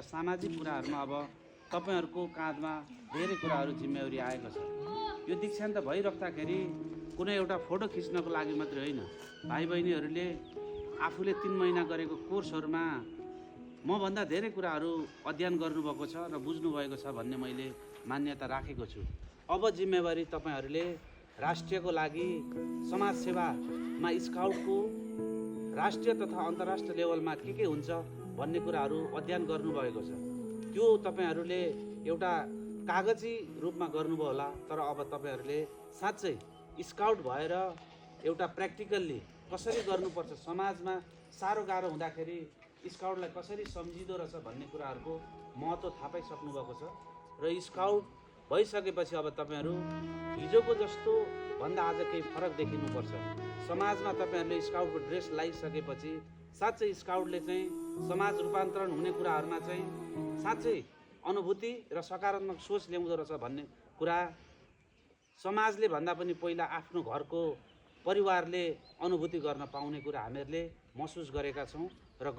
सामाजिक कुराहरुमा अब तपाईहरुको काँधमा धेरै कुराहरु जिम्मेवारी आएको छ। यो दीक्षान्त भइराख्दाखेरि कुनै एउटा फोटो खिच्नको लागि मात्रै होइन, भाइ बहिनीहरुले आफूले 3 महिना गरेको कोर्सहरुमा म भन्दा धेरै कुराहरु अध्ययन गर्नुभएको छ र बुझ्नु भएको छ भन्ने मैले मान्यता राखेको छु। अब जिम्मेवारी तपाईहरुले राष्ट्रको लागि समाज सेवामा स्काउटको राष्ट्रिय तथा अन्तर्राष्ट्रिय लेभलमा के हुन्छ भन्ने कुराहरु अध्ययन गर्नुभएको छ। त्यो तपाईहरुले एउटा कागजी रूपमा गर्नुभयो होला, तर अब तपाईहरुले साच्चै स्काउट भएर एउटा प्र्याक्टिकल्ली कसरी गर्नुपर्छ, समाजमा सारो गाह्रो हुँदाखेरि स्काउटलाई कसरी सम्झिँदो रहेछ भन्ने कुराहरुको महत्त्व थाहा पाइसक्नु भएको छ। र स्काउट भइसकेपछि अब तपाईहरु हिजोको जस्तो भन्दा आज केही फरक देखिनुपर्छ। समाजमा तपाईहरुले स्काउटको ड्रेस लगाइसकेपछि साच्चै स्काउटले चाहिँ समाज रूपान्तरण हुने कुराहरुमा चाहिँ साच्चै अनुभूति र सकारात्मक सोच ल्याउँदो रहेछ भन्ने कुरा समाजले भन्दा पनि पहिला आफ्नो घरको परिवारले अनुभूति गर्न पाउने कुरा हामीहरूले महसुस गरेका छौं र